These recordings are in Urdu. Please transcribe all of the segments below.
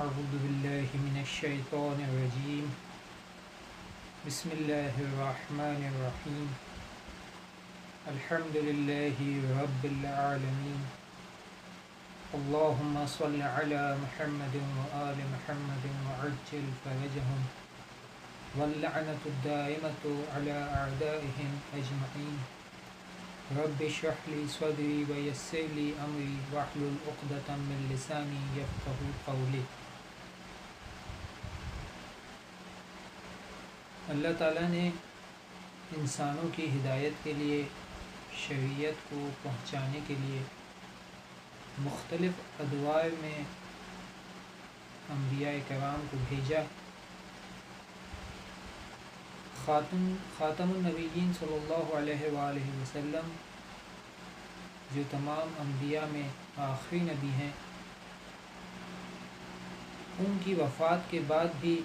أعوذ بالله من الشيطان الرجيم بسم الله الرحمن الرحيم الحمد لله رب العالمين اللهم صل على محمد وآل محمد وعجل فرجهم واللعنة الدائمة على أعدائهم أجمعين رب اشرح لي صدري ويسر لي أمري واحلل عقدة من لساني يفقهوا قولي۔ اللہ تعالیٰ نے انسانوں کی ہدایت کے لیے، شریعت کو پہنچانے کے لیے مختلف ادوار میں انبیاء کرام کو بھیجا۔ خاتم النبیین صلی اللہ علیہ وآلہ وسلم جو تمام انبیاء میں آخری نبی ہیں، ان کی وفات کے بعد بھی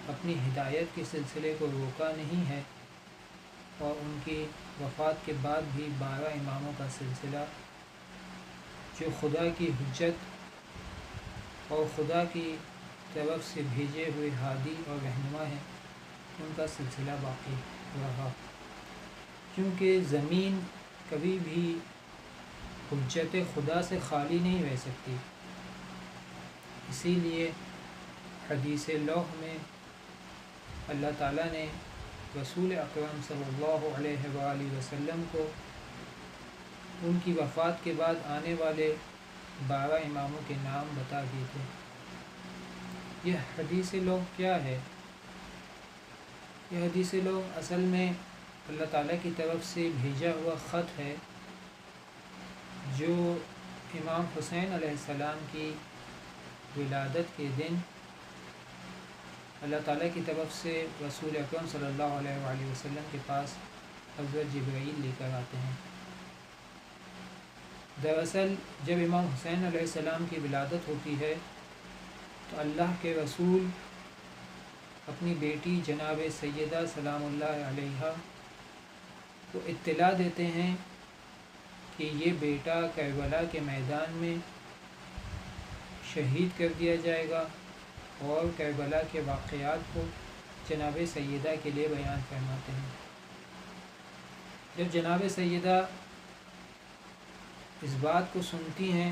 اپنی ہدایت کے سلسلے کو روکا نہیں ہے، اور ان کی وفات کے بعد بھی 12 اماموں کا سلسلہ جو خدا کی حجت اور خدا کی طرف سے بھیجے ہوئے ہادی اور رہنما ہیں، ان کا سلسلہ باقی رہا، کیونکہ زمین کبھی بھی حجت خدا سے خالی نہیں رہ سکتی۔ اسی لیے حدیث لوح میں اللہ تعالیٰ نے رسول اکرم صلی اللہ علیہ وآلہ وسلم کو ان کی وفات کے بعد آنے والے 12 اماموں کے نام بتا دیے تھے۔ یہ حدیث لوح کیا ہے؟ یہ حدیث لوح اصل میں اللہ تعالیٰ کی طرف سے بھیجا ہوا خط ہے، جو امام حسین علیہ السلام کی ولادت کے دن اللہ تعالیٰ کی طرف سے رسول اکرم صلی اللہ علیہ وآلہ وسلم کے پاس حضرت جبرائیل لے کر آتے ہیں۔ دراصل جب امام حسین علیہ السلام کی ولادت ہوتی ہے تو اللہ کے رسول اپنی بیٹی جناب سیدہ سلام اللہ علیہا کو اطلاع دیتے ہیں کہ یہ بیٹا کربلا کے میدان میں شہید کر دیا جائے گا، اور کربلا کے واقعات کو جناب سیدہ کے لیے بیان فرماتے ہیں۔ جب جناب سیدہ اس بات کو سنتی ہیں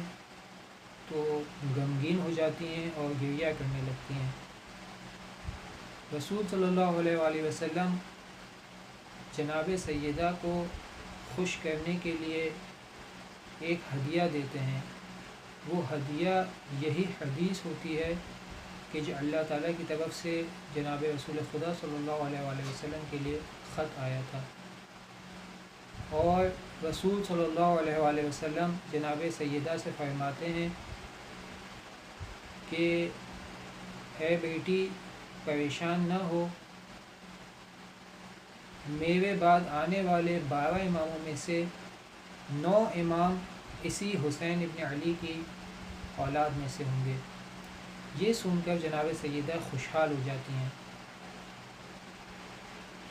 تو غمگین ہو جاتی ہیں اور گریہ کرنے لگتی ہیں۔ رسول صلی اللہ علیہ وآلہ وسلم جناب سیدہ کو خوش کرنے کے لیے ایک ہدیہ دیتے ہیں۔ وہ ہدیہ یہی حدیث ہوتی ہے کہ جو اللہ تعالیٰ کی طرف سے جناب رسول خدا صلی اللہ علیہ وآلہ وسلم کے لیے خط آیا تھا، اور رسول صلی اللہ علیہ وآلہ وسلم جناب سیدہ سے فرماتے ہیں کہ اے بیٹی پریشان نہ ہو، میرے بعد آنے والے 12 اماموں میں سے 9 امام اسی حسین ابن علی کی اولاد میں سے ہوں گے۔ یہ سن کر جناب سیدہ خوشحال ہو جاتی ہیں۔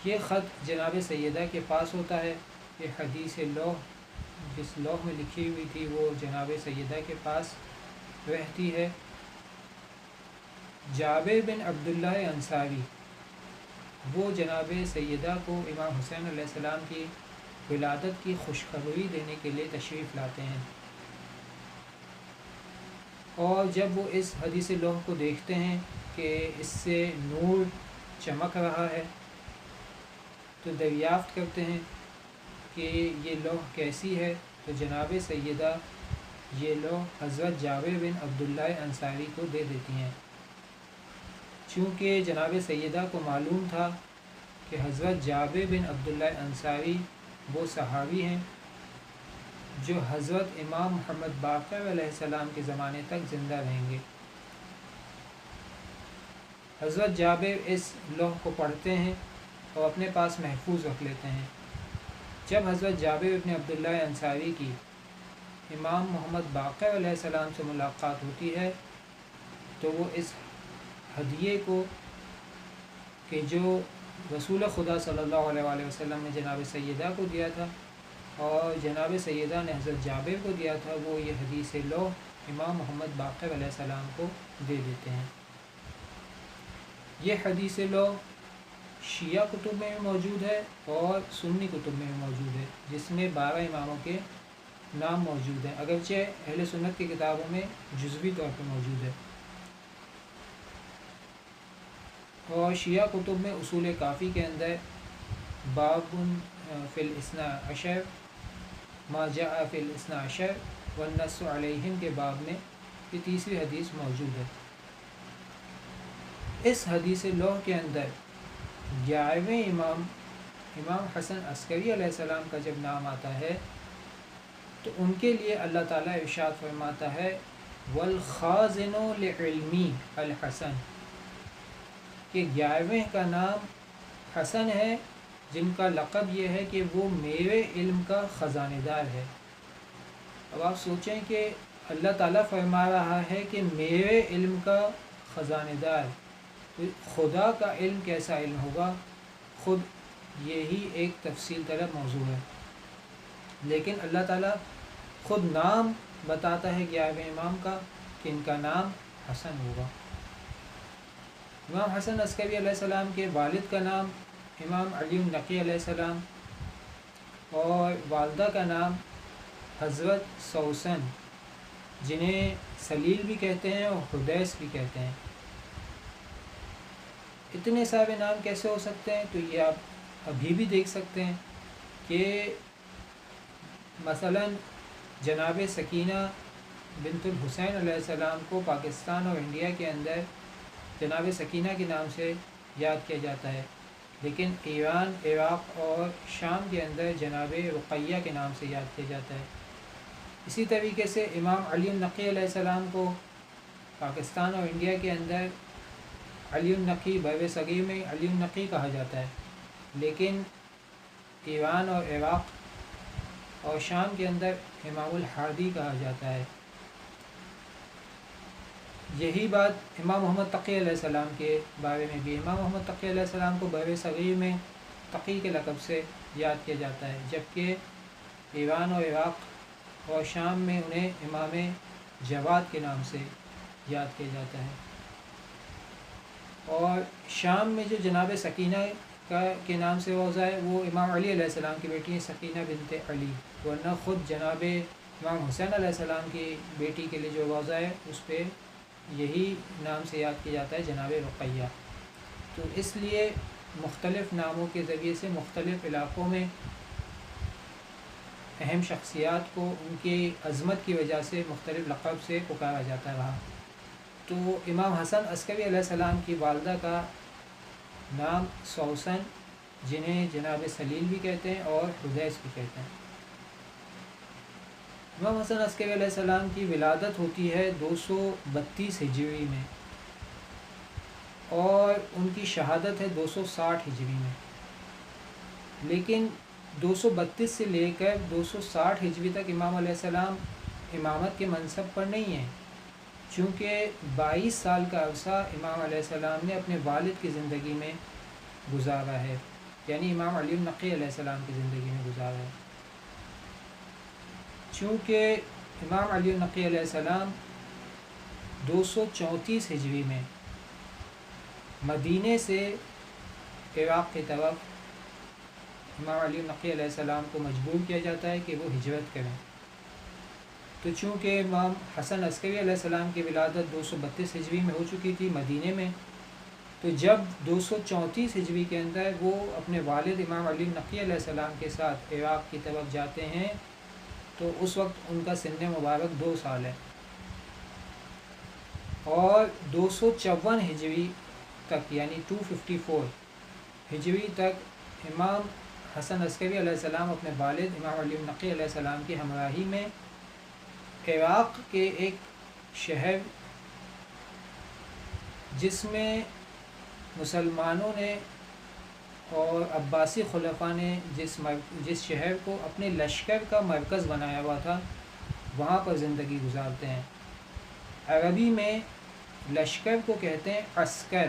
یہ خط جناب سیدہ کے پاس ہوتا ہے۔ یہ حدیث لوح جس لوح میں لکھی ہوئی تھی وہ جناب سیدہ کے پاس رہتی ہے۔ جابر بن عبداللہ انصاری وہ جناب سیدہ کو امام حسین علیہ السلام کی ولادت کی خوشخبری دینے کے لیے تشریف لاتے ہیں، اور جب وہ اس حدیث لوح کو دیکھتے ہیں کہ اس سے نور چمک رہا ہے تو دریافت کرتے ہیں کہ یہ لوح کیسی ہے، تو جناب سیدہ یہ لوح حضرت جابر بن عبداللہ انصاری کو دے دیتی ہیں۔ چونکہ جناب سیدہ کو معلوم تھا کہ حضرت جابر بن عبداللہ انصاری وہ صحابی ہیں جو حضرت امام محمد باقر علیہ السلام کے زمانے تک زندہ رہیں گے۔ حضرت جابر اس لوح کو پڑھتے ہیں اور اپنے پاس محفوظ رکھ لیتے ہیں۔ جب حضرت جابر بن عبداللہ انصاری کی امام محمد باقر علیہ السلام سے ملاقات ہوتی ہے تو وہ اس ہدیے کو کہ جو رسول خدا صلی اللہ علیہ وآلہ وسلم نے جناب سیدہ کو دیا تھا اور جناب سیدہ نے حضرت جابر کو دیا تھا، وہ یہ حدیث لوح امام محمد باقر علیہ السلام کو دے دیتے ہیں۔ یہ حدیث لو شیعہ کتب میں بھی موجود ہے اور سنی کتب میں بھی موجود ہے، جس میں 12 اماموں کے نام موجود ہیں، اگرچہ اہل سنت کی کتابوں میں جزوی طور پر موجود ہے۔ اور شیعہ کتب میں اصول کافی کے اندر باب فی الاثنا عشر ما جاء فی الاثنا عشر والنص علیہم کے باب میں یہ تیسری حدیث موجود ہے۔ اس حدیث لوح کے اندر 11ویں امام حسن عسکری علیہ السلام کا جب نام آتا ہے تو ان کے لیے اللہ تعالیٰ ارشاد فرماتا ہے والخازن لعلمی الحسن، کہ 11ویں کا نام حسن ہے، جن کا لقب یہ ہے کہ وہ میرے علم کا خزانہ دار ہے۔ اب آپ سوچیں کہ اللہ تعالیٰ فرما رہا ہے کہ میرے علم کا خزانہ دار، تو خدا کا علم کیسا علم ہوگا؟ خود یہی ایک تفصیل طلب موضوع ہے، لیکن اللہ تعالیٰ خود نام بتاتا ہے 11ویں امام کا کہ ان کا نام حسن ہوگا۔ امام حسن عسکری علیہ السلام کے والد کا نام امام علی النقی علیہ السلام اور والدہ کا نام حضرت سوسن، جنہیں سلیل بھی کہتے ہیں اور حدیث بھی کہتے ہیں۔ اتنے سارے نام کیسے ہو سکتے ہیں؟ تو یہ آپ ابھی بھی دیکھ سکتے ہیں کہ مثلا جناب سکینہ بنت الحسین علیہ السلام کو پاکستان اور انڈیا کے اندر جناب سکینہ کے نام سے یاد کیا جاتا ہے، لیکن ایران، عراق اور شام کے اندر جناب رقیہ کے نام سے یاد کیا جاتا ہے۔ اسی طریقے سے امام علی النقی علیہ السلام کو پاکستان اور انڈیا کے اندر علی النقی، بر صغیر میں علی النقی کہا جاتا ہے، لیکن ایران اور عراق اور شام کے اندر امام الحادی کہا جاتا ہے۔ یہی بات امام محمد تقی علیہ السلام کے بارے میں بھی، امام محمد تقی علیہ السلام کو بر صغیر میں تقی کے لقب سے یاد کیا جاتا ہے، جبکہ ایران اور عراق اور شام میں انہیں امام جواد کے نام سے یاد کیا جاتا ہے۔ اور شام میں جو جناب سکینہ کے نام سے روزہ ہے وہ امام علی علیہ السلام کی بیٹی ہے سکینہ بنت علی، ورنہ خود جناب امام حسین علیہ السلام کی بیٹی کے لیے جو روزہ ہے اس پہ یہی نام سے یاد کیا جاتا ہے جناب رقیہ۔ تو اس لیے مختلف ناموں کے ذریعے سے مختلف علاقوں میں اہم شخصیات کو ان کی عظمت کی وجہ سے مختلف لقب سے پکارا جاتا رہا۔ تو امام حسن عسکری علیہ السلام کی والدہ کا نام سوسن، جنہیں جناب سلیل بھی کہتے ہیں اور حدیث بھی کہتے ہیں۔ امام حسن عسکری علیہ السلام کی ولادت ہوتی ہے 232 ہجری میں اور ان کی شہادت ہے 260 ہجری میں، لیکن 232 سے لے کر 260 ہجری تک امام علیہ السلام امامت کے منصب پر نہیں ہیں، چونکہ 22 سال کا عرصہ امام علیہ السلام نے اپنے والد کی زندگی میں گزارا ہے، یعنی امام علی النقی علیہ السلام کی زندگی میں گزارا ہے۔ چونکہ امام علی النقی علیہ السلام 234 ہجری میں مدینے سے عراق کی طرف امام علی النقی علیہ السلام کو مجبور کیا جاتا ہے کہ وہ ہجرت کریں۔ تو چونکہ امام حسن عسکری علیہ السلام کی ولادت 232 ہجری میں ہو چکی تھی مدینے میں، تو جب 234 ہجری کے اندر وہ اپنے والد امام علی النقی علیہ السلام کے ساتھ عراق کی طرف جاتے ہیں تو اس وقت ان کا سن مبارک 2 سال ہے، اور 254 ہجری تک یعنی 254 ہجری تک امام حسن عسکری علیہ السلام اپنے والد امام علی النقی علیہ السلام کی ہمراہی میں عراق کے ایک شہر جس میں مسلمانوں نے اور عباسی خلفاء نے جس شہر کو اپنے لشکر کا مرکز بنایا ہوا تھا وہاں پر زندگی گزارتے ہیں۔ عربی میں لشکر کو کہتے ہیں عسکر۔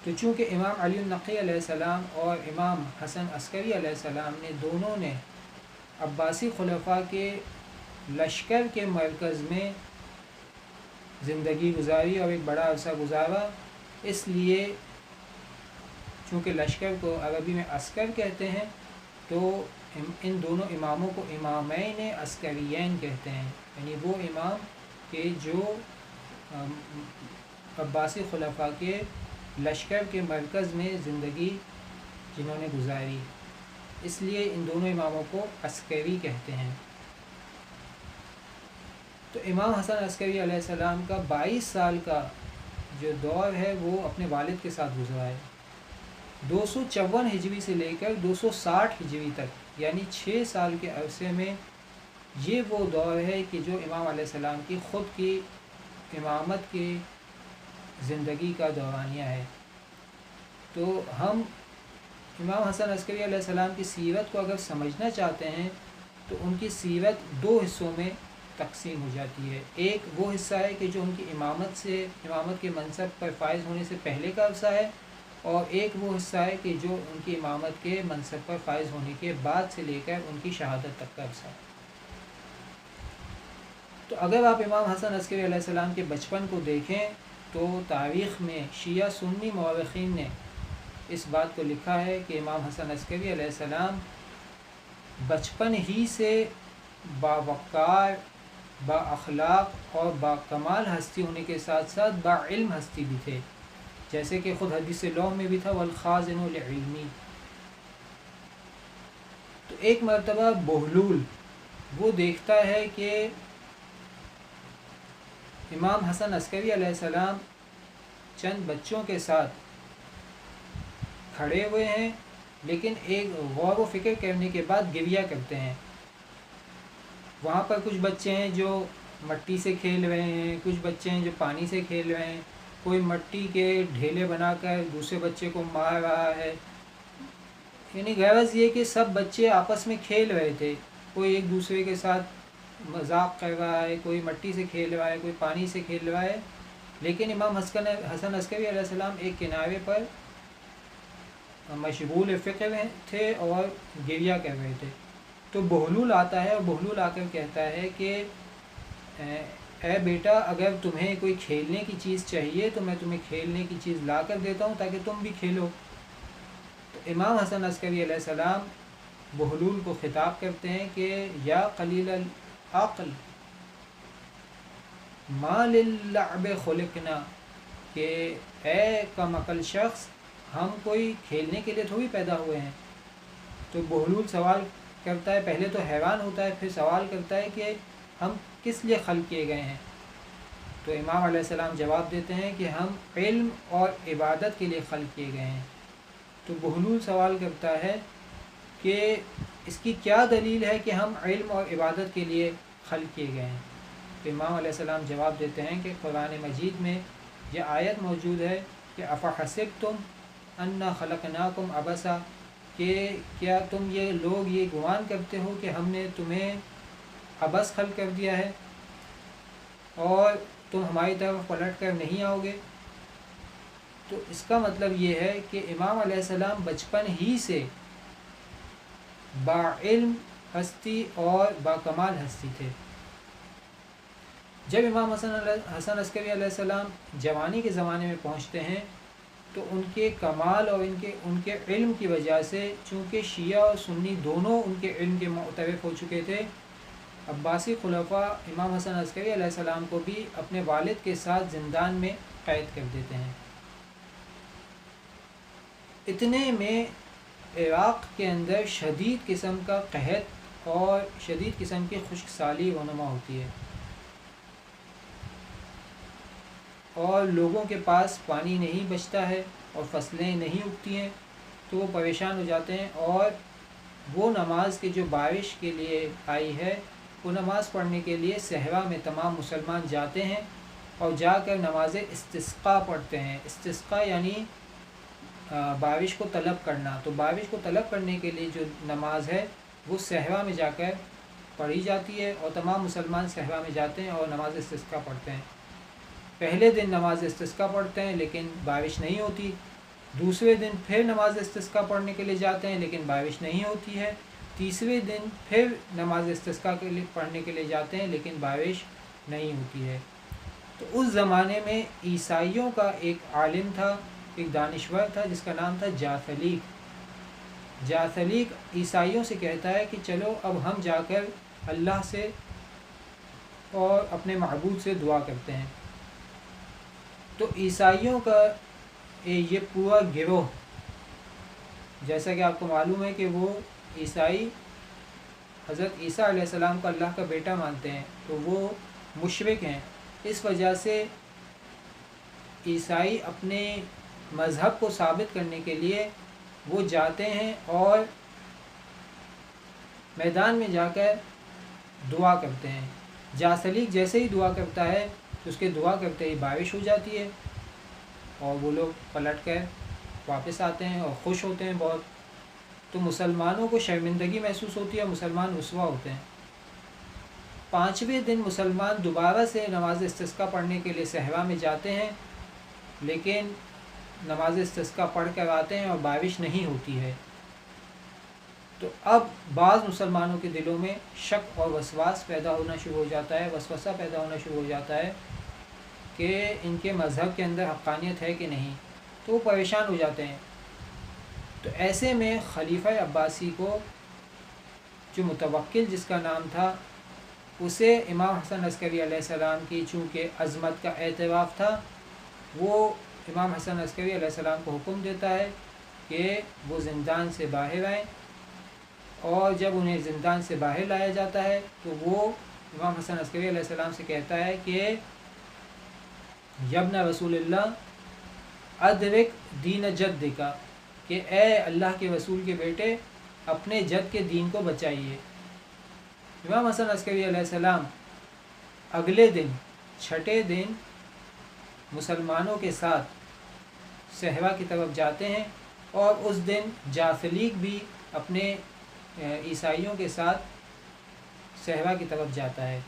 تو چونکہ امام علی النقی علیہ السلام اور امام حسن عسکری علیہ السلام نے دونوں نے عباسی خلفاء کے لشکر کے مرکز میں زندگی گزاری اور ایک بڑا عرصہ گزارا، اس لیے چونکہ لشکر کو عربی میں عسکر کہتے ہیں تو ان دونوں اماموں کو امامین عسکریین کہتے ہیں، یعنی وہ امام کہ جو عباسی خلفاء کے لشکر کے مرکز میں زندگی جنہوں نے گزاری، اس لیے ان دونوں اماموں کو عسکری کہتے ہیں۔ تو امام حسن عسکری علیہ السلام کا 22 سال کا جو دور ہے وہ اپنے والد کے ساتھ گزرا ہے، 254 ہجری سے لے کر 260 ہجری تک، یعنی 6 سال کے عرصے میں یہ وہ دور ہے کہ جو امام علیہ السلام کی خود کی امامت کی زندگی کا دورانیہ ہے۔ تو ہم امام حسن عسکری علیہ السلام کی سیرت کو اگر سمجھنا چاہتے ہیں تو ان کی سیرت 2 حصوں میں تقسیم ہو جاتی ہے۔ ایک وہ حصہ ہے کہ جو ان کی امامت کے منصب پر فائز ہونے سے پہلے کا عرصہ ہے، اور ایک وہ حصہ ہے کہ جو ان کی امامت کے منصب پر فائز ہونے کے بعد سے لے کر ان کی شہادت تک کا عرصہ ہے۔ تو اگر آپ امام حسن عسکری علیہ السلام کے بچپن کو دیکھیں تو تاریخ میں شیعہ سنی مورخین نے اس بات کو لکھا ہے کہ امام حسن عسکری علیہ السلام بچپن ہی سے باوقار، با اخلاق اور با کمال ہستی ہونے کے ساتھ ساتھ با علم ہستی بھی تھے، جیسے کہ خود حدیث لوح میں بھی تھا والخازن لعلمی۔ تو ایک مرتبہ بہلول وہ دیکھتا ہے کہ امام حسن عسکری علیہ السلام چند بچوں کے ساتھ کھڑے ہوئے ہیں، لیکن ایک غور و فکر کرنے کے بعد گریہ کرتے ہیں۔ وہاں پر کچھ بچے ہیں جو مٹی سے کھیل رہے ہیں، کچھ بچے ہیں جو پانی سے کھیل رہے ہیں، کوئی مٹی کے ڈھیلے بنا کر دوسرے بچے کو مار رہا ہے، یعنی غرض یہ کہ سب بچے آپس میں کھیل رہے تھے، کوئی ایک دوسرے کے ساتھ مذاق کر رہا ہے، کوئی مٹی سے کھیل رہا ہے، کوئی پانی سے کھیل رہا ہے، لیکن امام حسن عسکری علیہ السلام ایک کنارے پر مشغول فکر تھے اور گریہ کر رہے تھے۔ تو بہلول آتا ہے اور بہلول آ کر کہتا ہے کہ اے بیٹا، اگر تمہیں کوئی کھیلنے کی چیز چاہیے تو میں تمہیں کھیلنے کی چیز لا کر دیتا ہوں تاکہ تم بھی کھیلو۔ تو امام حسن عسکری علیہ السلام بہلول کو خطاب کرتے ہیں کہ یا قلیل العقل ما للعب خلقنا، کہ اے کم عقل شخص، ہم کوئی کھیلنے کے لیے تھوڑی پیدا ہوئے ہیں۔ تو بہلول سوال کرتا ہے، پہلے تو حیران ہوتا ہے، پھر سوال کرتا ہے کہ ہم کس لیے خلق کیے گئے ہیں؟ تو امام علیہ السلام جواب دیتے ہیں کہ ہم علم اور عبادت کے لیے خلق کیے گئے ہیں۔ تو بہلول سوال کرتا ہے کہ اس کی کیا دلیل ہے کہ ہم علم اور عبادت کے لیے خلق کیے گئے ہیں؟ تو امام علیہ السلام جواب دیتے ہیں کہ قرآن مجید میں یہ آیت موجود ہے کہ افحسبتم انا خلقناکم عبثا، کہ کیا تم یہ لوگ یہ گمان کرتے ہو کہ ہم نے تمہیں عبث خلق کر دیا ہے اور تم ہماری طرف پلٹ کر نہیں آؤ گے؟ تو اس کا مطلب یہ ہے کہ امام علیہ السلام بچپن ہی سے با علم ہستی اور با کمال ہستی تھے۔ جب امام حسن عسکری علیہ السلام جوانی کے زمانے میں پہنچتے ہیں تو ان کے کمال اور ان کے علم کی وجہ سے، چونکہ شیعہ اور سنی دونوں ان کے علم کے معترف ہو چکے تھے، عباسی خلفاء امام حسن عسکری علیہ السلام کو بھی اپنے والد کے ساتھ زندان میں قید کر دیتے ہیں۔ اتنے میں عراق کے اندر شدید قسم کا قحط اور شدید قسم کی خشک سالی رونما ہوتی ہے، اور لوگوں کے پاس پانی نہیں بچتا ہے اور فصلیں نہیں اگتی ہیں، تو وہ پریشان ہو جاتے ہیں، اور وہ نماز کی جو بارش کے لیے آئی ہے وہ نماز پڑھنے کے لیے صحرا میں تمام مسلمان جاتے ہیں اور جا کر نماز استسقاء پڑھتے ہیں۔ استسقاء یعنی بارش کو طلب کرنا، تو بارش کو طلب کرنے کے لیے جو نماز ہے وہ صحرا میں جا کر پڑھی جاتی ہے، اور تمام مسلمان صحرا میں جاتے ہیں اور نماز استسقاء پڑھتے ہیں۔ پہلے دن نماز استسقاء پڑھتے ہیں لیکن بارش نہیں ہوتی، دوسرے دن پھر نماز استسقاء پڑھنے کے لیے جاتے ہیں لیکن بارش نہیں ہوتی ہے، تیسرے دن پھر نماز استسقاء کے لیے پڑھنے کے لیے جاتے ہیں لیکن بارش نہیں ہوتی ہے۔ تو اس زمانے میں عیسائیوں کا ایک عالم تھا، ایک دانشور تھا جس کا نام تھا جاثلیق۔ جاثلیق عیسائیوں سے کہتا ہے کہ چلو اب ہم جا کر اللہ سے اور اپنے معبود سے دعا کرتے ہیں۔ تو عیسائیوں کا یہ پورا گروہ، جیسا کہ آپ کو معلوم ہے کہ وہ عیسائی حضرت عیسیٰ علیہ السلام کو اللہ کا بیٹا مانتے ہیں، تو وہ مشرک ہیں۔ اس وجہ سے عیسائی اپنے مذہب کو ثابت کرنے کے لیے وہ جاتے ہیں اور میدان میں جا کر دعا کرتے ہیں۔ جاثلیق جیسے ہی دعا کرتا ہے تو اس کے دعا کرتے ہی بارش ہو جاتی ہے اور وہ لوگ پلٹ کر واپس آتے ہیں اور خوش ہوتے ہیں بہت۔ تو مسلمانوں کو شرمندگی محسوس ہوتی ہے، مسلمان رسوا ہوتے ہیں۔ 5ویں دن مسلمان دوبارہ سے نماز استسقاء پڑھنے کے لیے صحرا میں جاتے ہیں، لیکن نماز استسقاء پڑھ کر آتے ہیں اور بارش نہیں ہوتی ہے۔ تو اب بعض مسلمانوں کے دلوں میں شک اور وسواس پیدا ہونا شروع ہو جاتا ہے، وسوسہ پیدا ہونا شروع ہو جاتا ہے کہ ان کے مذہب کے اندر حقانیت ہے کہ نہیں، تو وہ پریشان ہو جاتے ہیں۔ تو ایسے میں خلیفہ عباسی کو، جو متوکل جس کا نام تھا، اسے امام حسن عسکری علیہ السلام کی چونکہ عظمت کا اعتراف تھا، وہ امام حسن عسکری علیہ السلام کو حکم دیتا ہے کہ وہ زندان سے باہر آئیں، اور جب انہیں زندان سے باہر لایا جاتا ہے تو وہ امام حسن عسکری علیہ السلام سے کہتا ہے کہ یبن رسول اللہ ادرک دین جدک، کہ اے اللہ کے رسول کے بیٹے اپنے جد کے دین کو بچائیے۔ امام حسن عسکری علیہ السلام اگلے دن 6 دن مسلمانوں کے ساتھ صحرا کی طرف جاتے ہیں، اور اس دن جاثلیق بھی اپنے عیسائیوں کے ساتھ صحرا کی طرف جاتا ہے۔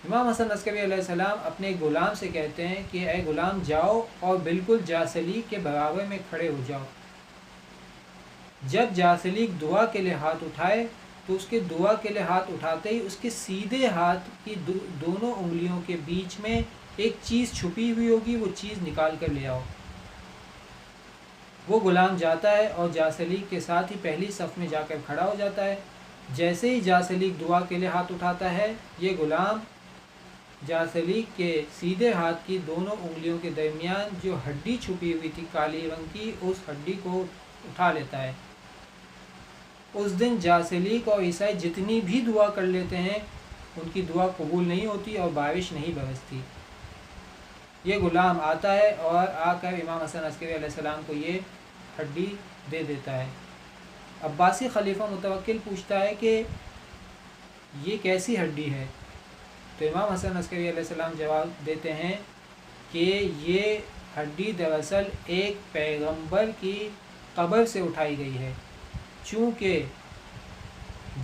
امام حسن عسکری علیہ السلام اپنے غلام سے کہتے ہیں کہ اے غلام جاؤ اور بالکل جاثلیق کے برابر میں کھڑے ہو جاؤ۔ جب جاثلیق دعا کے لیے ہاتھ اٹھائے تو اس کے دعا کے لیے ہاتھ اٹھاتے ہی اس کے سیدھے ہاتھ کی دونوں انگلیوں کے بیچ میں ایک چیز چھپی ہوئی ہوگی، وہ چیز نکال کر لے آؤ۔ وہ غلام جاتا ہے اور جاثلیق کے ساتھ ہی پہلی صف میں جا کر کھڑا ہو جاتا ہے۔ جیسے ہی جاثلیق دعا کے لیے ہاتھ اٹھاتا ہے، یہ غلام جاثلیق کے سیدھے ہاتھ کی دونوں انگلیوں کے درمیان جو ہڈی چھپی ہوئی تھی کالی رنگ کی، اس ہڈی کو اٹھا لیتا ہے۔ اس دن جاثلیق اور عیسائی جتنی بھی دعا کر لیتے ہیں ان کی دعا قبول نہیں ہوتی اور بارش نہیں برستی۔ یہ غلام آتا ہے اور آ کر امام حسن عسکری علیہ السلام کو یہ ہڈی دے دیتا ہے۔ عباسی خلیفہ متوکل پوچھتا ہے کہ یہ کیسی ہڈی ہے؟ تو امام حسن عسکری علیہ السلام جواب دیتے ہیں کہ یہ ہڈی دراصل ایک پیغمبر کی قبر سے اٹھائی گئی ہے، چونکہ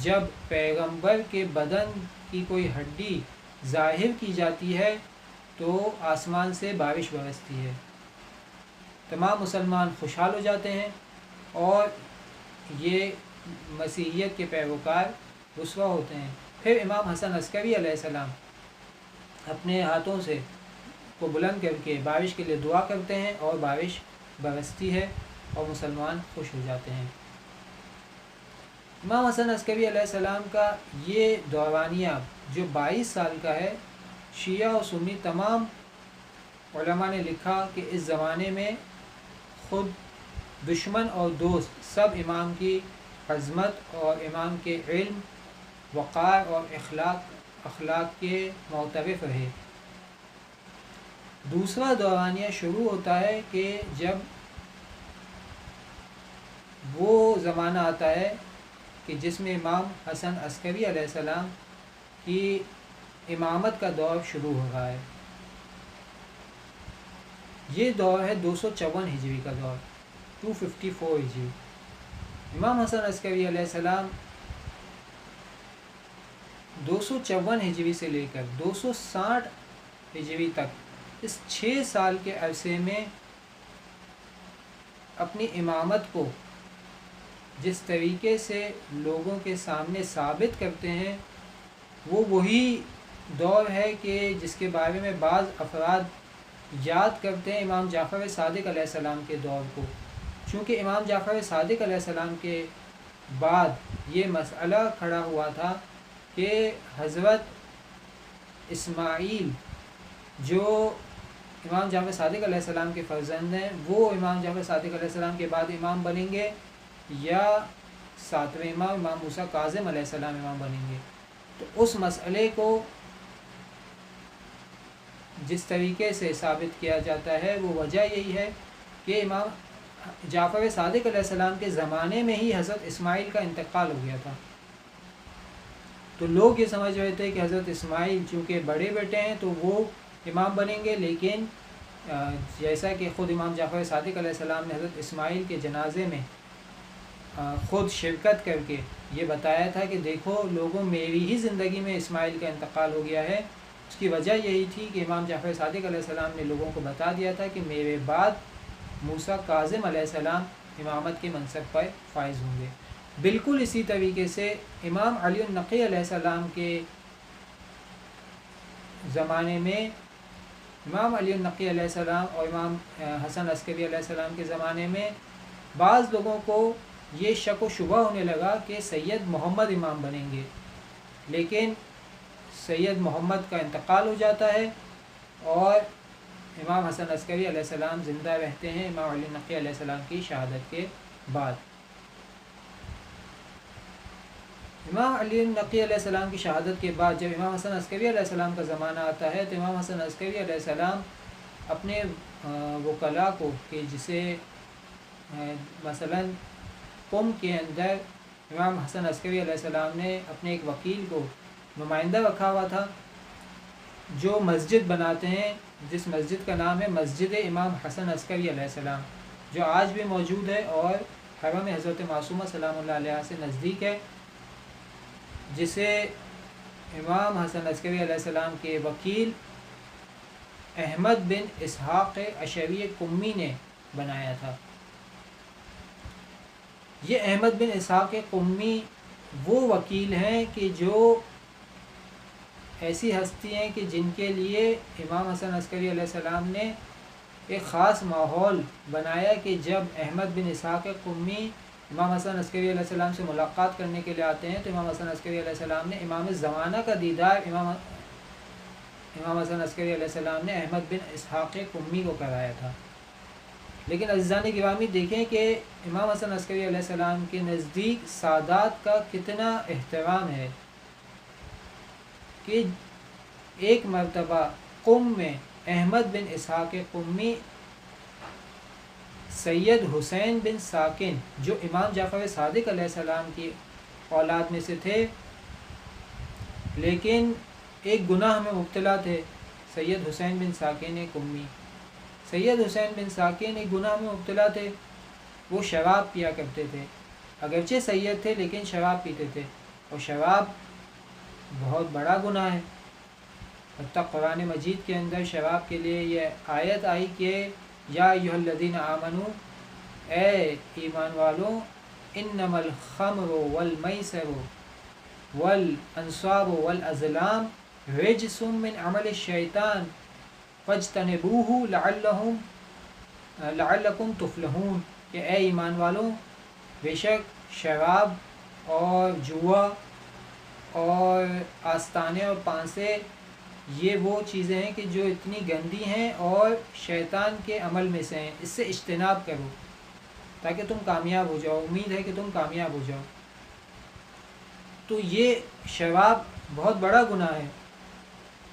جب پیغمبر کے بدن کی کوئی ہڈی ظاہر کی جاتی ہے تو آسمان سے بارش برستی ہے۔ تمام مسلمان خوشحال ہو جاتے ہیں اور یہ مسیحیت کے پیروکار رسوا ہوتے ہیں۔ پھر امام حسن عسکری علیہ السلام اپنے ہاتھوں سے کو بلند کر کے بارش کے لیے دعا کرتے ہیں اور بارش برستی ہے اور مسلمان خوش ہو جاتے ہیں۔ امام حسن عسکری علیہ السلام کا یہ دورانیہ جو 22 سال کا ہے، شیعہ و سنی تمام علماء نے لکھا کہ اس زمانے میں خود دشمن اور دوست سب امام کی عظمت اور امام کے علم، وقار اور اخلاق کے معترف رہے۔ دوسرا دورانیہ شروع ہوتا ہے کہ جب وہ زمانہ آتا ہے کہ جس میں امام حسن عسکری علیہ السلام کی امامت کا دور شروع ہو رہا ہے۔ یہ دور ہے 254 ہجری کا دور، 254 ہجری۔ امام حسن عسکری علیہ السلام 254 ہجری سے لے کر 260 ہجری تک اس 6 سال کے عرصے میں اپنی امامت کو جس طریقے سے لوگوں کے سامنے ثابت کرتے ہیں، وہ وہی دور ہے کہ جس کے بارے میں بعض افراد یاد کرتے ہیں امام جعفر صادق علیہ السلام کے دور کو، چونکہ امام جعفر صادق علیہ السلام کے بعد یہ مسئلہ کھڑا ہوا تھا کہ حضرت اسماعیل جو امام جعفر صادق علیہ السلام کے فرزند ہیں وہ امام جعفر صادق علیہ السلام کے بعد امام بنیں گے یا ساتویں امام موسیٰ کاظم علیہ السلام امام بنیں گے۔ تو اس مسئلے کو جس طریقے سے ثابت کیا جاتا ہے وہ وجہ یہی ہے کہ امام جعفر صادق علیہ السلام کے زمانے میں ہی حضرت اسماعیل کا انتقال ہو گیا تھا۔ تو لوگ یہ سمجھ رہے تھے کہ حضرت اسماعیل چونکہ بڑے بیٹے ہیں تو وہ امام بنیں گے، لیکن جیسا کہ خود امام جعفر صادق علیہ السلام نے حضرت اسماعیل کے جنازے میں خود شرکت کر کے یہ بتایا تھا کہ دیکھو لوگوں، میری ہی زندگی میں اسماعیل کا انتقال ہو گیا ہے۔ اس کی وجہ یہی تھی کہ امام جعفر صادق علیہ السلام نے لوگوں کو بتا دیا تھا کہ میرے بعد موسیٰ کاظم علیہ السلام امامت کے منصب پر فائز ہوں گے۔ بالکل اسی طریقے سے امام علی النقی علیہ السلام کے زمانے میں، امام علی النقی علیہ السلام اور امام حسن عسکری علیہ السلام کے زمانے میں بعض لوگوں کو یہ شک و شبہ ہونے لگا کہ سید محمد امام بنیں گے، لیکن سید محمد کا انتقال ہو جاتا ہے اور امام حسن عسکری علیہ السلام زندہ رہتے ہیں امام علی النقی علیہ السلام کی شہادت کے بعد۔ امام علی النقی علیہ السلام کی شہادت کے بعد جب امام حسن عسکری علیہ السلام کا زمانہ آتا ہے تو امام حسن عسکری علیہ السلام اپنے وکلاء کو کہ جسے مثلا قم کے اندر امام حسن عسکری علیہ السلام نے اپنے ایک وکیل کو نمائندہ رکھا ہوا تھا جو مسجد بناتے ہیں، جس مسجد کا نام ہے مسجد امام حسن عسکری علیہ السلام، جو آج بھی موجود ہے اور حرم حضرت معصومہ سلام اللہ علیہ سے نزدیک ہے، جسے امام حسن عسکری علیہ السلام کے وکیل احمد بن اسحاق اشعری قمی نے بنایا تھا۔ یہ احمد بن اسحاق قمی وہ وکیل ہیں کہ جو ایسی ہستی ہیں کہ جن کے لیے امام حسن عسکری علیہ السلام نے ایک خاص ماحول بنایا کہ جب احمد بن اسحاق قمی امام حسن عسکری علیہ السلام سے ملاقات کرنے کے لیے آتے ہیں تو امام حسن عسکری علیہ السلام نے امام زمانہ کا دیدار امام حسن عسکری علیہ السلام نے احمد بن اسحاق قمی کو کرایا تھا۔ لیکن عزیزان گرامی دیکھیں کہ امام حسن عسکری علیہ السلام کے نزدیک سادات کا کتنا احترام ہے کہ ایک مرتبہ قم میں احمد بن اسحاق قمی سید حسین بن ساکن جو امام جعفر صادق علیہ السلام کی اولاد میں سے تھے لیکن ایک گناہ میں مبتلا تھے، سید حسین بن ساکن قمی، سید حسین بن ساکن ایک گناہ میں مبتلا تھے، وہ شراب پیا کرتے تھے، اگرچہ سید تھے لیکن شراب پیتے تھے، اور شراب بہت بڑا گناہ ہے۔ حتیٰ قرآن مجید کے اندر شراب کے لیے یہ آیت آئی کہ یا ایھا الذین آمنو، اے ایمان والوں، انما الخمر والمیسر والانصاب والازلام رجس من عمل الشیطان فاجتنبوہ لعلکم تفلحون، کہ اے ایمان والوں، بے شک شراب اور جوا اور آستانے اور پانسے یہ وہ چیزیں ہیں کہ جو اتنی گندی ہیں اور شیطان کے عمل میں سے ہیں، اس سے اجتناب کرو تاکہ تم کامیاب ہو جاؤ، امید ہے کہ تم کامیاب ہو جاؤ۔ تو یہ شراب بہت بڑا گناہ ہے۔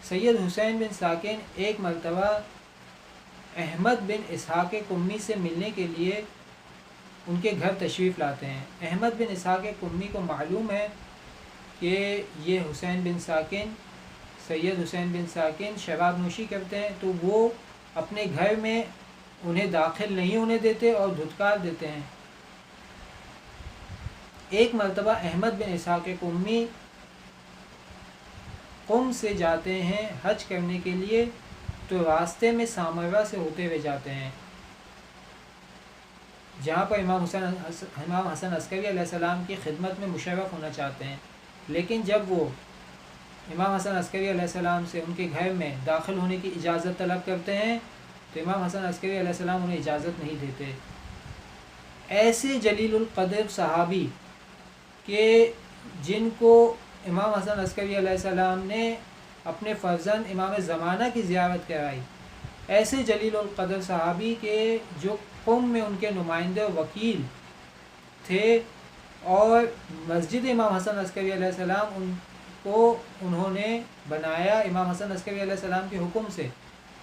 سید حسین بن ساکن ایک مرتبہ احمد بن اسحاق قمی سے ملنے کے لیے ان کے گھر تشریف لاتے ہیں۔ احمد بن اسحاق قمی کو معلوم ہے کہ یہ حسین بن ساکن، سید حسین بن ساکن شراب نوشی کرتے ہیں، تو وہ اپنے گھر میں انہیں داخل نہیں ہونے دیتے اور دھتکار دیتے ہیں۔ ایک مرتبہ احمد بن اسحاق قمی قم سے جاتے ہیں حج کرنے کے لیے، تو راستے میں سامرہ سے ہوتے ہوئے جاتے ہیں جہاں پر امام حسن عسکری علیہ السلام کی خدمت میں مشرف ہونا چاہتے ہیں، لیکن جب وہ امام حسن عسکری علیہ السلام سے ان کے گھر میں داخل ہونے کی اجازت طلب کرتے ہیں تو امام حسن عسکری علیہ السلام انہیں اجازت نہیں دیتے۔ ایسے جلیل القدر صحابی کہ جن کو امام حسن عسکری علیہ السلام نے اپنے فرزند امام زمانہ کی زیارت کرائی، ایسے جلیل القدر صحابی کے جو قوم میں ان کے نمائندے و وکیل تھے، اور مسجد امام حسن عسکری علیہ السلام ان کو انہوں نے بنایا امام حسن عسکری علیہ السلام کے حکم سے،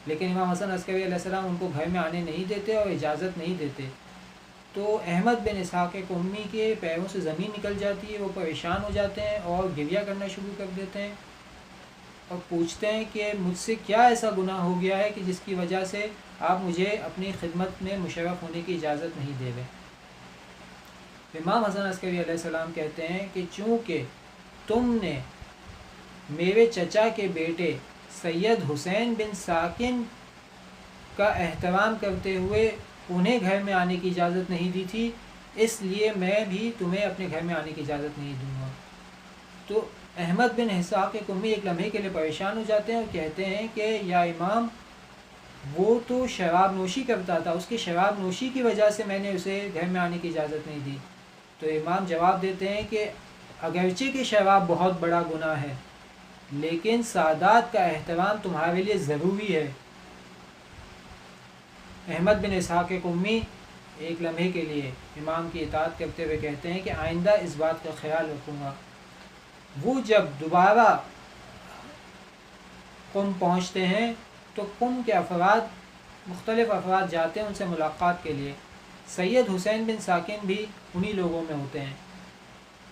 لیکن امام حسن عسکری علیہ السلام ان کو گھر میں آنے نہیں دیتے اور اجازت نہیں دیتے۔ تو احمد بن اسحاق قمی کے پیروں سے زمین نکل جاتی ہے، وہ پریشان ہو جاتے ہیں اور گریہ کرنا شروع کر دیتے ہیں اور پوچھتے ہیں کہ مجھ سے کیا ایسا گناہ ہو گیا ہے کہ جس کی وجہ سے آپ مجھے اپنی خدمت میں مشرف ہونے کی اجازت نہیں دے رہے۔ امام حسن عسکری علیہ السلام کہتے ہیں کہ چونکہ تم نے میرے چچا کے بیٹے سید حسین بن ساکن کا احترام کرتے ہوئے انہیں گھر میں آنے کی اجازت نہیں دی تھی، اس لیے میں بھی تمہیں اپنے گھر میں آنے کی اجازت نہیں دوں گا۔ تو احمد بن اسحاق قمی ایک لمحے کے لیے پریشان ہو جاتے ہیں اور کہتے ہیں کہ یا امام، وہ تو شراب نوشی کرتا تھا، اس کی شراب نوشی کی وجہ سے میں نے اسے گھر میں آنے کی اجازت نہیں دی۔ تو امام جواب دیتے ہیں کہ اگرچہ کہ شراب بہت بڑا گناہ ہے، لیکن سادات کا احترام تمہارے لیے ضروری ہے۔ احمد بن اسحاق قمی ایک لمحے کے لیے امام کی اطاعت کرتے ہوئے کہتے ہیں کہ آئندہ اس بات کا خیال رکھوں گا۔ وہ جب دوبارہ قم پہنچتے ہیں تو قم کے مختلف افراد جاتے ہیں ان سے ملاقات کے لیے۔ سید حسین بن ساکن بھی انہی لوگوں میں ہوتے ہیں۔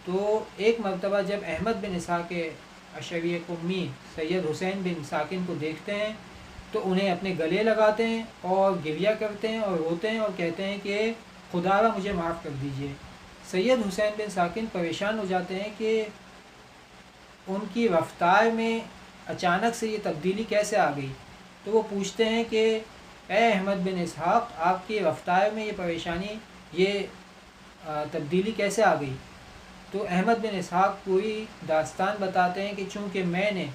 تو ایک مرتبہ جب احمد بن اسحاق عشری قمی سید حسین بن ساکن کو دیکھتے ہیں تو انہیں اپنے گلے لگاتے ہیں اور گریہ کرتے ہیں اور روتے ہیں اور کہتے ہیں کہ خدا را مجھے معاف کر دیجئے۔ سید حسین بن ساکن پریشان ہو جاتے ہیں کہ ان کی رفتار میں اچانک سے یہ تبدیلی کیسے آ گئی، تو وہ پوچھتے ہیں کہ اے احمد بن اسحاق، آپ کی رفتار میں یہ پریشانی، یہ تبدیلی کیسے آ گئی؟ تو احمد بن اسحاق پوری داستان بتاتے ہیں کہ چونکہ میں نے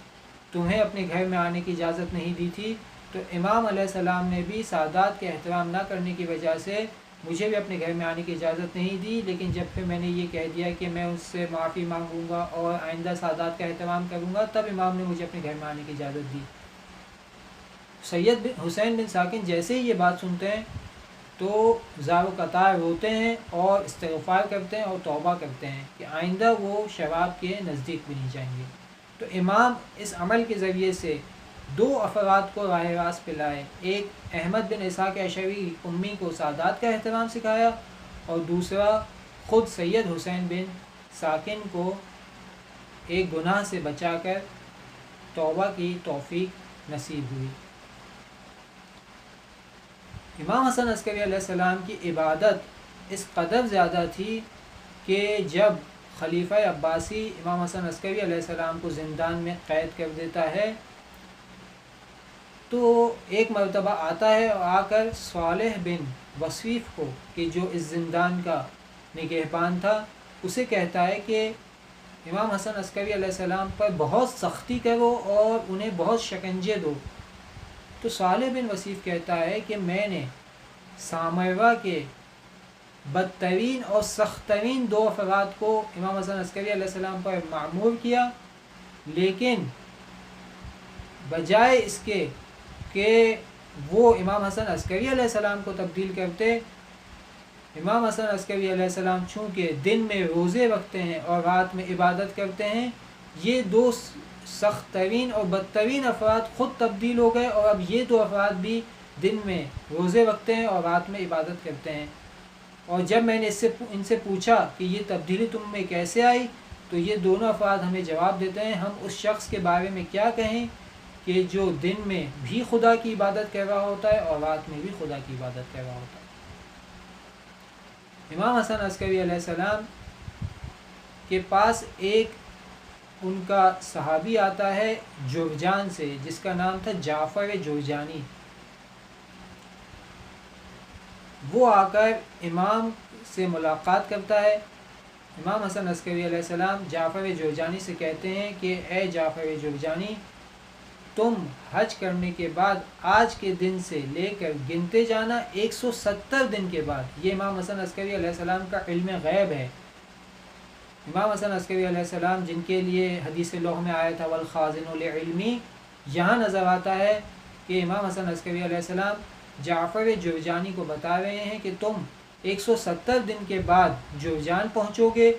تمہیں اپنے گھر میں آنے کی اجازت نہیں دی تھی، تو امام علیہ السلام نے بھی سادات کے احترام نہ کرنے کی وجہ سے مجھے بھی اپنے گھر میں آنے کی اجازت نہیں دی، لیکن جب پھر میں نے یہ کہہ دیا کہ میں اس سے معافی مانگوں گا اور آئندہ سادات کا احترام کروں گا، تب امام نے مجھے اپنے گھر میں آنے کی اجازت دی۔ سید حسین بن ساکن جیسے ہی یہ بات سنتے ہیں تو زار و قطار روتے ہیں اور استغفار کرتے ہیں اور توبہ کرتے ہیں کہ آئندہ وہ شراب کے نزدیک بھی نہیں جائیں گے۔ تو امام اس عمل کے ذریعے سے دو افراد کو راہ راست پہ لائے، ایک احمد بن اسحاق عشری قمی کو سادات کا احترام سکھایا اور دوسرا خود سید حسین بن ساکن کو ایک گناہ سے بچا کر توبہ کی توفیق نصیب ہوئی۔ امام حسن عسکری علیہ السلام کی عبادت اس قدر زیادہ تھی کہ جب خلیفہ عباسی امام حسن عسکری علیہ السلام کو زندان میں قید کر دیتا ہے تو ایک مرتبہ آتا ہے اور آ کر صالح بن وصیف کو، کہ جو اس زندان کا نگہبان تھا، اسے کہتا ہے کہ امام حسن عسکری علیہ السلام پر بہت سختی کرو اور انہیں بہت شکنجے دو۔ تو صالح بن وصیف کہتا ہے کہ میں نے سامرا کے بدترین اور سخت ترین دو افراد کو امام حسن عسکری علیہ السلام پر معمور کیا، لیکن بجائے اس کے کہ وہ امام حسن عسکری علیہ السلام کو تبدیل کرتے، امام حسن عسکری علیہ السلام چونکہ دن میں روزے رکھتے ہیں اور رات میں عبادت کرتے ہیں، یہ دو سخت ترین اور بدترین افراد خود تبدیل ہو گئے اور اب یہ دو افراد بھی دن میں روزے رکھتے ہیں اور رات میں عبادت کرتے ہیں۔ اور جب میں نے ان سے پوچھا کہ یہ تبدیلی تم میں کیسے آئی، تو یہ دونوں افراد ہمیں جواب دیتے ہیں، ہم اس شخص کے بارے میں کیا کہیں کہ جو دن میں بھی خدا کی عبادت کر رہا ہوتا ہے اور رات میں بھی خدا کی عبادت کر رہا ہوتا ہے۔ امام حسن عسکری علیہ السلام کے پاس ایک ان کا صحابی آتا ہے جرجان سے، جس کا نام تھا جعفر جرجانی۔ وہ آ کر امام سے ملاقات کرتا ہے امام حسن عسکری علیہ السلام جعفر جرجانی سے کہتے ہیں کہ اے جعفر جرجانی، تم حج کرنے کے بعد آج کے دن سے لے کر گنتے جانا 170 دن کے بعد۔ یہ امام حسن عسکری علیہ السلام کا علم غیب ہے۔ امام حسن عسکری علیہ السلام جن کے لیے حدیث لوح میں آیا تھا والخازن لعلمی، یہاں نظر آتا ہے کہ امام حسن عسکری علیہ السلام جعفر جرجانی کو بتا رہے ہیں کہ تم 170 دن کے بعد جرجان پہنچو گے،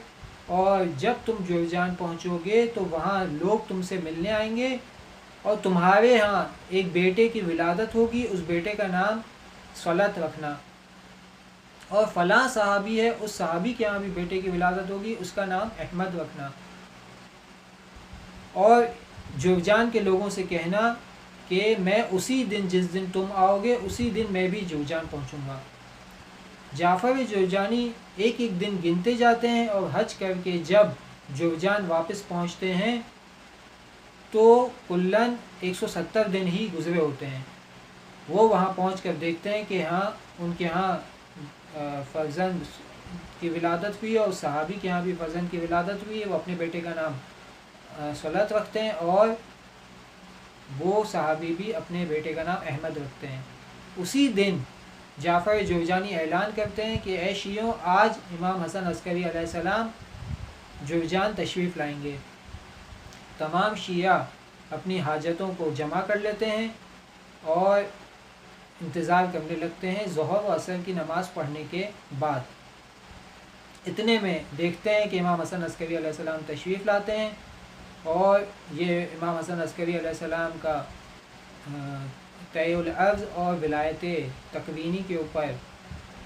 اور جب تم جرجان پہنچو گے تو وہاں لوگ تم سے ملنے آئیں گے، اور تمہارے ہاں ایک بیٹے کی ولادت ہوگی، اس بیٹے کا نام صلت رکھنا، اور فلاں صحابی ہے، اس صحابی کے ہاں بھی بیٹے کی ولادت ہوگی، اس کا نام احمد رکھنا، اور جرجان کے لوگوں سے کہنا کہ میں اسی دن جس دن تم آؤ گے اسی دن میں بھی جرجان پہنچوں گا۔ جعفر جرجانی ایک ایک دن گنتے جاتے ہیں، اور حج کر کے جب جرجان واپس پہنچتے ہیں تو کلاً 170 دن ہی گزرے ہوتے ہیں۔ وہ وہاں پہنچ کر دیکھتے ہیں کہ ہاں ان کے ہاں فرزند کی ولادت ہوئی ہے، اور صحابی کے ہاں بھی فرزند کی ولادت ہوئی ہے، وہ اپنے بیٹے کا نام صلت رکھتے ہیں، اور وہ صحابی بھی اپنے بیٹے کا نام احمد رکھتے ہیں۔ اسی دن جعفر جرجانی اعلان کرتے ہیں کہ اے شیعوں، آج امام حسن عسکری علیہ السلام جرجان تشریف لائیں گے۔ تمام شیعہ اپنی حاجتوں کو جمع کر لیتے ہیں اور انتظار کرنے لگتے ہیں ظہر و عصر کی نماز پڑھنے کے بعد۔ اتنے میں دیکھتے ہیں کہ امام حسن عسکری علیہ السلام تشریف لاتے ہیں، اور یہ امام حسن عسکری علیہ السلام کا طی الارض اور ولایت تکوینی کے اوپر،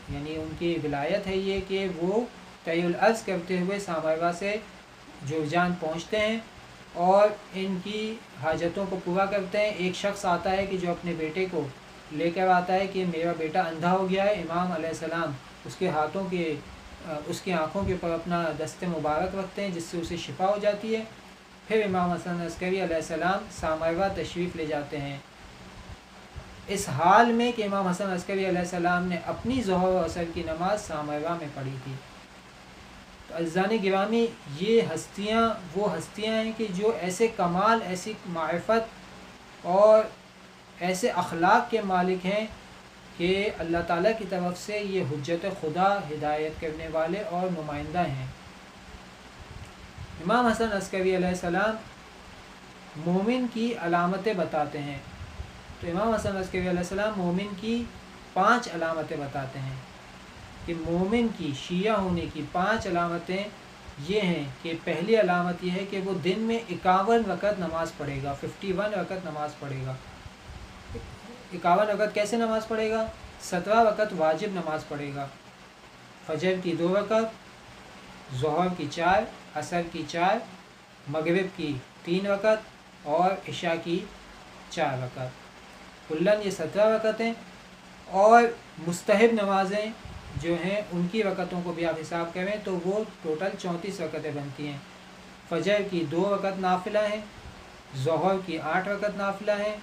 یعنی ان کی ولایت ہے یہ کہ وہ طی الارض کرتے ہوئے سامروا سے جرجان پہنچتے ہیں اور ان کی حاجتوں کو پورا کرتے ہیں۔ ایک شخص آتا ہے کہ جو اپنے بیٹے کو لے کر آتا ہے کہ میرا بیٹا اندھا ہو گیا ہے، امام علیہ السلام اس کے ہاتھوں کے اس کی آنکھوں کے اوپر اپنا دست مبارک رکھتے ہیں جس سے اسے شفا ہو جاتی ہے۔ پھر امام حسن عسکری علیہ السلام سامروا تشریف لے جاتے ہیں، اس حال میں کہ امام حسن عسکری علیہ السلام نے اپنی ظہر و عصر کی نماز سامروا میں پڑھی تھی۔ تو عزیزان گرامی، یہ ہستیاں وہ ہستیاں ہیں کہ جو ایسے کمال، ایسی معرفت اور ایسے اخلاق کے مالک ہیں کہ اللہ تعالیٰ کی طرف سے یہ حجت خدا، ہدایت کرنے والے اور نمائندہ ہیں۔ امام حسن عسکری علیہ السلام مومن کی علامتیں بتاتے ہیں، تو امام حسن عسکری علیہ السلام مومن کی 5 علامتیں بتاتے ہیں کہ مومن کی شیعہ ہونے کی 5 علامتیں یہ ہیں کہ پہلی علامت یہ ہے کہ وہ دن میں 51 رکعت نماز پڑھے گا، 51 رکعت نماز پڑھے گا۔ 51 رکعت کیسے نماز پڑھے گا؟ 17 رکعت واجب نماز پڑھے گا، فجر کی 2 رکعت، ظہر کی 4، عصر کی 4، مغرب کی 3 رکعت اور عشاء کی 4 رکعت، کلاً یہ 17 رکعتیں۔ اور مستحب نمازیں جو ہیں ان کی رکعتوں کو بھی آپ حساب کریں تو وہ ٹوٹل 34 رکعتیں بنتی ہیں۔ فجر کی 2 رکعت نافلہ ہیں، ظہر کی 8 رکعت نافلہ ہیں،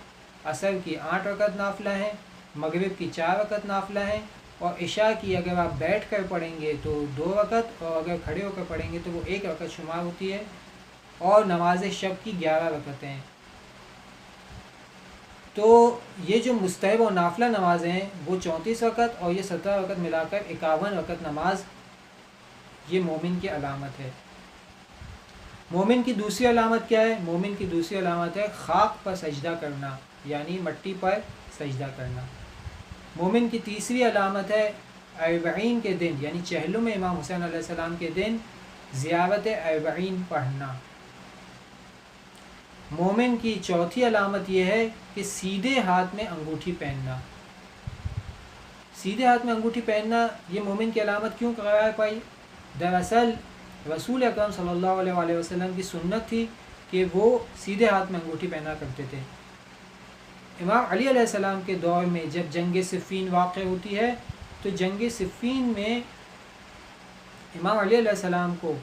عصر کی 8 رکعت نافلہ ہیں، مغرب کی 4 رکعت نافلہ ہیں، اور عشاء کی اگر آپ بیٹھ کر پڑھیں گے تو 2 رکعت، اور اگر کھڑے ہو کر پڑھیں گے تو وہ 1 رکعت شمار ہوتی ہے، اور نماز شب کی 11 رکعتیں ہیں۔ تو یہ جو مستحب اور نافلہ نمازیں ہیں وہ 34 رکعت اور یہ 17 رکعت ملا کر 51 رکعت نماز، یہ مومن کی علامت ہے۔ مومن کی دوسری علامت کیا ہے؟ مومن کی دوسری علامت ہے خاک پر سجدہ کرنا، یعنی مٹی پر سجدہ کرنا۔ مومن کی تیسری علامت ہے اربعین کے دن، یعنی چہلم امام حسین علیہ السلام کے دن زیارت اربعین پڑھنا۔ مومن کی چوتھی علامت یہ ہے کہ سیدھے ہاتھ میں انگوٹھی پہننا۔ سیدھے ہاتھ میں انگوٹھی پہننا یہ مومن کی علامت کیوں قرار پائی؟ دراصل رسول اکرم صلی اللہ علیہ وآلہ وسلم کی سنت تھی کہ وہ سیدھے ہاتھ میں انگوٹھی پہنا کرتے تھے۔ امام علی علیہ السلام کے دور میں جب جنگ صفین واقع ہوتی ہے تو جنگ صفین میں امام علی علیہ السلام کو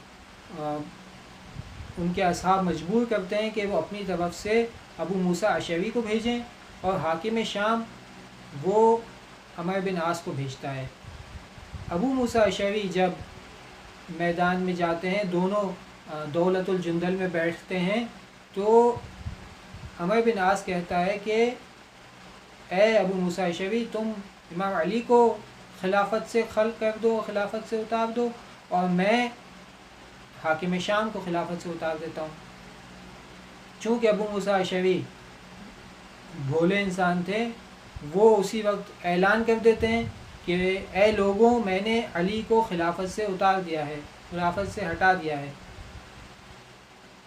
ان کے اصحاب مجبور کرتے ہیں کہ وہ اپنی طرف سے ابو موسیٰ اشعری کو بھیجیں، اور حاکم شام وہ عمرو بن عاص کو بھیجتا ہے۔ ابو موسیٰ اشعری جب میدان میں جاتے ہیں، دونوں دولت الجندل میں بیٹھتے ہیں، تو عمرو بن عاص کہتا ہے کہ اے ابو موسیٰ اشعری، تم امام علی کو خلافت سے خلع کر دو، خلافت سے اتار دو، اور میں حاکم شام کو خلافت سے اتار دیتا ہوں۔ چونکہ ابو موسیٰ اشعری بھولے انسان تھے، وہ اسی وقت اعلان کر دیتے ہیں کہ اے لوگوں، میں نے علی کو خلافت سے اتار دیا ہے، خلافت سے ہٹا دیا ہے۔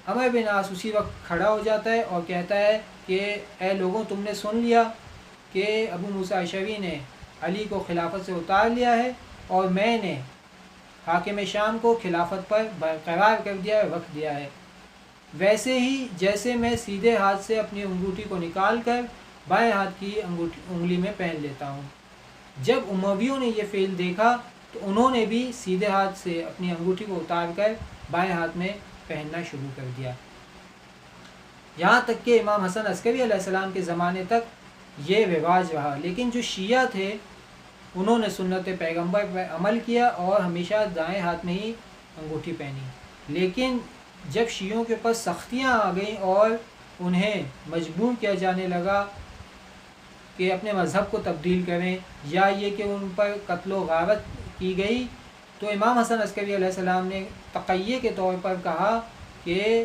عمرو بن عاص اسی وقت کھڑا ہو جاتا ہے اور کہتا ہے کہ اے لوگوں، تم نے سن لیا کہ ابو موسیٰ اشعری نے علی کو خلافت سے اتار لیا ہے، اور میں نے حاکم شام کو خلافت پر برقرار کر دیا ہے، رکھ دیا ہے۔ ویسے ہی جیسے میں سیدھے ہاتھ سے اپنی انگوٹھی کو نکال کر بائیں ہاتھ کی انگلی میں پہن لیتا ہوں۔ جب امویوں نے یہ فعل دیکھا تو انہوں نے بھی سیدھے ہاتھ سے اپنی انگوٹھی کو اتار کر بائیں ہاتھ میں پہننا شروع کر دیا۔ یہاں تک کہ امام حسن عسکری علیہ السلام کے زمانے تک یہ رواج رہا، لیکن جو شیعہ تھے انہوں نے سنت پیغمبر پر عمل کیا اور ہمیشہ دائیں ہاتھ میں ہی انگوٹھی پہنی۔ لیکن جب شیعوں کے اوپر سختیاں آ گئیں اور انہیں مجبور کیا جانے لگا کہ اپنے مذہب کو تبدیل کریں، یا یہ کہ ان پر قتل و غارت کی گئی، تو امام حسن عسکری علیہ السلام نے تقیہ کے طور پر کہا کہ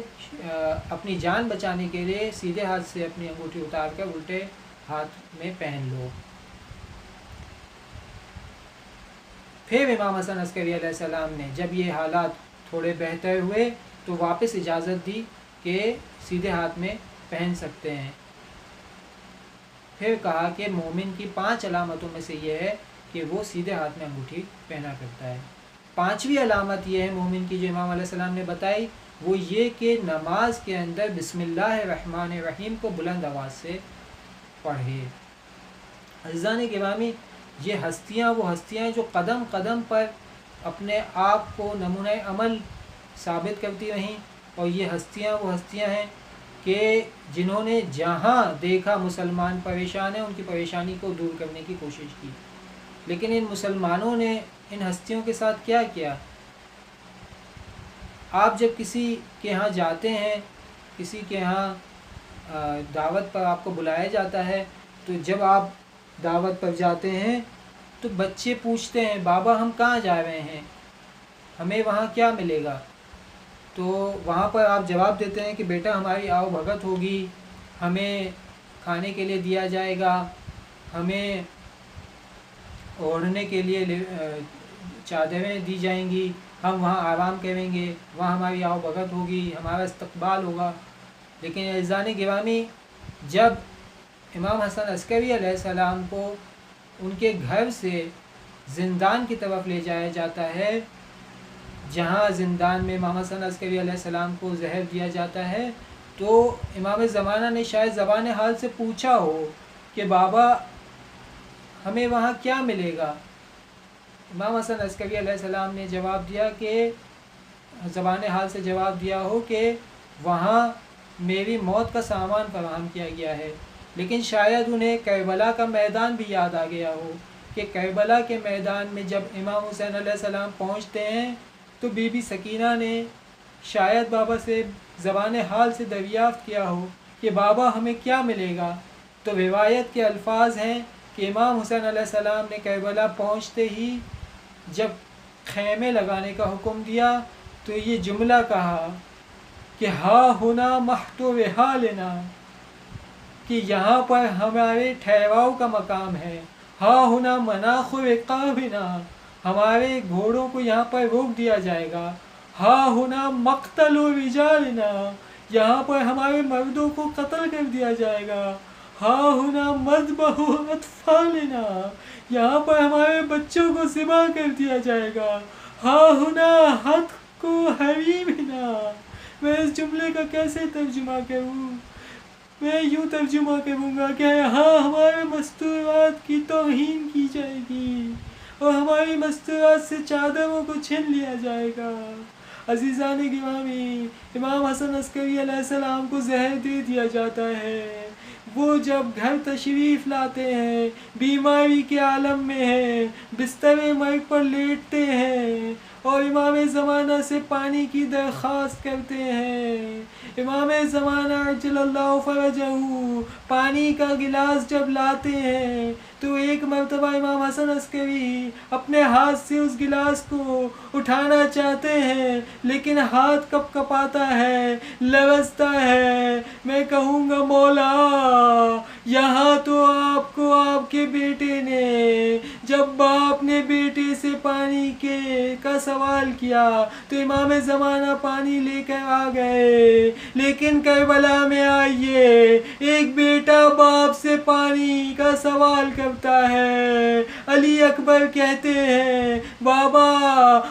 اپنی جان بچانے کے لیے سیدھے ہاتھ سے اپنی انگوٹھی اتار کر الٹے ہاتھ میں پہن لو۔ پھر امام حسن عسکری علیہ السلام نے جب یہ حالات تھوڑے بہتر ہوئے تو واپس اجازت دی کہ سیدھے ہاتھ میں پہن سکتے ہیں۔ پھر کہا کہ مومن کی 5 علامتوں میں سے یہ ہے کہ وہ سیدھے ہاتھ میں انگوٹھی پہنا کرتا ہے۔ 5ویں علامت یہ ہے مومن کی جو امام علیہ السلام نے بتائی، وہ یہ کہ نماز کے اندر بسم اللہ الرحمن الرحیم کو بلند آواز سے پڑھے۔ عزیزان گرامی، یہ ہستیاں وہ ہستیاں ہیں جو قدم قدم پر اپنے آپ کو نمونہ عمل ثابت کرتی رہیں، اور یہ ہستیاں وہ ہستیاں ہیں کہ جنہوں نے جہاں دیکھا مسلمان پریشان ہیں ان کی پریشانی کو دور کرنے کی کوشش کی۔ لیکن ان مسلمانوں نے ان ہستیوں کے ساتھ کیا کیا؟ آپ جب کسی کے ہاں جاتے ہیں، کسی کے ہاں دعوت پر آپ کو بلایا جاتا ہے، تو جب آپ دعوت پر جاتے ہیں تو بچے پوچھتے ہیں بابا ہم کہاں جا رہے ہیں، ہمیں وہاں کیا ملے گا؟ تو وہاں پر آپ جواب دیتے ہیں کہ بیٹا ہماری آؤ بھگت ہوگی، ہمیں کھانے کے لیے دیا جائے گا، ہمیں اوڑھنے کے لیے چادریں دی جائیں گی، ہم وہاں آرام کریں گے، وہاں ہماری آؤ بھگت ہوگی، ہمارا استقبال ہوگا۔ لیکن عزیزان گرامی، جب امام حسن عسکری علیہ السلام کو ان کے گھر سے زندان کی طرف لے جایا جاتا ہے، جہاں زندان میں امام حسن عسکری علیہ السلام کو زہر دیا جاتا ہے، تو امام زمانہ نے شاید زبان حال سے پوچھا ہو کہ بابا ہمیں وہاں کیا ملے گا؟ امام حسن عسکری علیہ السلام نے جواب دیا کہ زبان حال سے جواب دیا ہو کہ وہاں میری موت کا سامان فراہم کیا گیا ہے۔ لیکن شاید انہیں کربلا کا میدان بھی یاد آ گیا ہو کہ کربلا کے میدان میں جب امام حسین علیہ السلام پہنچتے ہیں تو بی بی سکینہ نے شاید بابا سے زبان حال سے دریافت کیا ہو کہ بابا ہمیں کیا ملے گا۔ تو روایت کے الفاظ ہیں کہ امام حسین علیہ السلام نے کربلا پہنچتے ہی جب خیمے لگانے کا حکم دیا تو یہ جملہ کہا کہ ہا ہنا محتو حالنا، کہ یہاں پر ہمارے ٹھہراؤ کا مقام ہے، ہا ہنا مناخ رقابنا، ہمارے گھوڑوں کو یہاں پر روک دیا جائے گا، ہا ہنا مقتل رجالنا، یہاں پر ہمارے مردوں کو قتل کر دیا جائے گا، ہا ہنا مذبح اطفالنا، یہاں پر ہمارے بچوں کو ذبح کر دیا جائے گا، ہا ہنا حتق حریمنا۔ میں اس جملے کا کیسے ترجمہ کروں؟ میں یوں ترجمہ کروں گا کہ یہاں ہمارے مستورات کی توہین کی جائے گی اور ہماری مستورات سے چادروں کو چھین لیا جائے گا۔ عزیزان گرامی، امام حسن عسکری علیہ السلام کو زہر دے دیا جاتا ہے، وہ جب گھر تشریف لاتے ہیں، بیماری کے عالم میں ہیں، بستر مرگ پر لیٹتے ہیں اور امام زمانہ سے پانی کی درخواست کرتے ہیں، امام زمانہ عجل اللہ فرجہ پانی کا گلاس جب لاتے ہیں تو ایک مرتبہ امام حسن عسکری اپنے ہاتھ سے اس گلاس کو اٹھانا چاہتے ہیں، لیکن ہاتھ کپ کپاتا ہے، لرزتا ہے۔ میں کہوں گا مولا، یہاں تو آپ کو آپ کے بیٹے نے، جب باپ نے بیٹے سے پانی کا سوال کیا تو امام زمانہ پانی لے کر آ گئے، لیکن کربلا میں آئیے، ایک بیٹا باپ سے پانی کا سوال کرتا ہے۔ علی اکبر کہتے ہیں بابا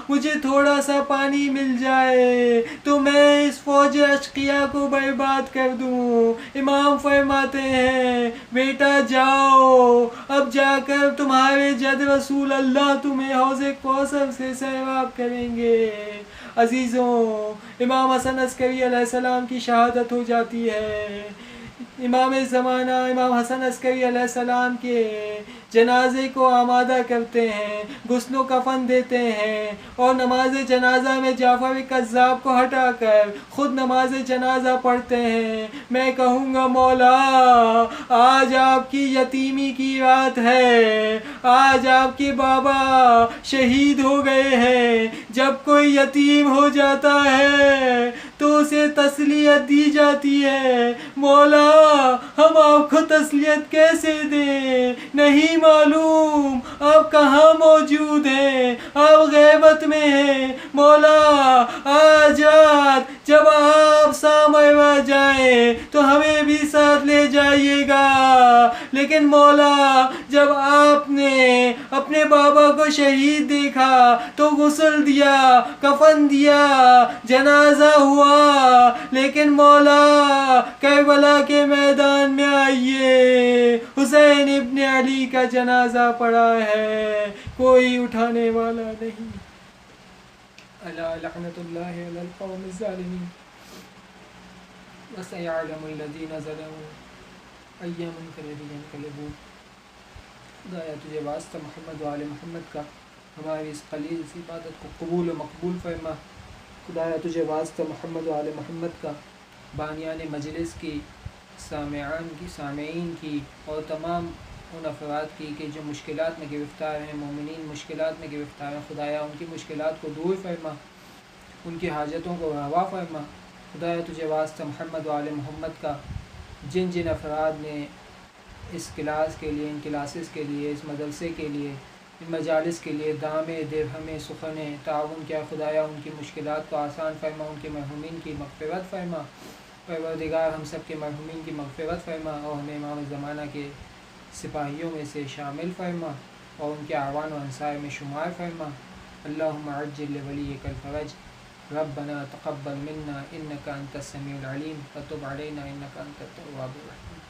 مجھے تھوڑا سا پانی مل جائے تو میں اس فوج اشقیاء کو برباد کر دوں۔ امام فرماتے ہیں بیٹا جاؤ، اب جا کر تمہارے جد رسول اللہ تمہیں حوض کوثر سے سیراب کریں گے۔ عزیزوں، امام حسن عسکری علیہ السلام کی شہادت ہو جاتی ہے۔ امام زمانہ امام حسن عسکری علیہ السلام کے جنازے کو آمادہ کرتے ہیں، غسل و کفن دیتے ہیں اور نماز جنازہ میں جعفر کذاب کو ہٹا کر خود نماز جنازہ پڑھتے ہیں۔ میں کہوں گا مولا، آج آپ کی یتیمی کی رات ہے، آج آپ کے بابا شہید ہو گئے ہیں۔ جب کوئی یتیم ہو جاتا ہے تو اسے تسلیت دی جاتی ہے، مولا ہم آپ کو تسلیت کیسے دیں؟ نہیں معلوم آپ کہاں موجود ہیں، آپ غیبت میں ہیں۔ مولا آج رات جب آپ سامنے جائیں تو ہمیں بھی ساتھ لے جائیے گا، لیکن مولا جب آپ نے اپنے بابا کو شہید دیکھا تو غسل دیا، کفن دیا، جنازہ ہوا، لیکن مولا کربلا کے میدان میں آئیے، حسین ابن علی کا جنازہ پڑا ہے، کوئی اٹھانے والا نہیں۔ الا لعنت اللہ علی القوم الظالمین وسیعلم الذین ظلموا ای منقلب ینقلبون۔ خدایا تجھے واسطہ محمد و آل محمد کا ہماری اس قلیل سی عبادت کو قبول و مقبول فرما۔ خدایا تجھے واسطہ محمد و آل محمد کا بانیان مجلس کی، سامعین کی اور تمام ان افراد کی کہ جو مشکلات میں گرفتار ہیں، مومنین مشکلات میں گرفتار ہیں، خدایا ان کی مشکلات کو دور فرما، ان کی حاجتوں کو روا فرما۔ خدایا تجھے واسطہ محمد و آل محمد کا جن جن افراد نے اس کلاس کے لیے، ان کلاسز کے لیے، اس مدرسے کے لیے، ان مجالس کے لیے دامے درہمیں سخنیں تعاون کیا، خدایا ان کی مشکلات کو آسان فرما، ان کے مرحومین کی مغفرت فرما۔ پروردگار ہم سب کے مرحومین کی مغفرت فرما اور ہمیں امام زمانہ کے سپاہیوں میں سے شامل فرما اور ان کے اعوان و انصار میں شمار فرما۔ اللہم عجل لولیک الفرج، ربنا تقبل منا انک انت السمیع العلیم وتب علینا انک انت التواب الرحیم۔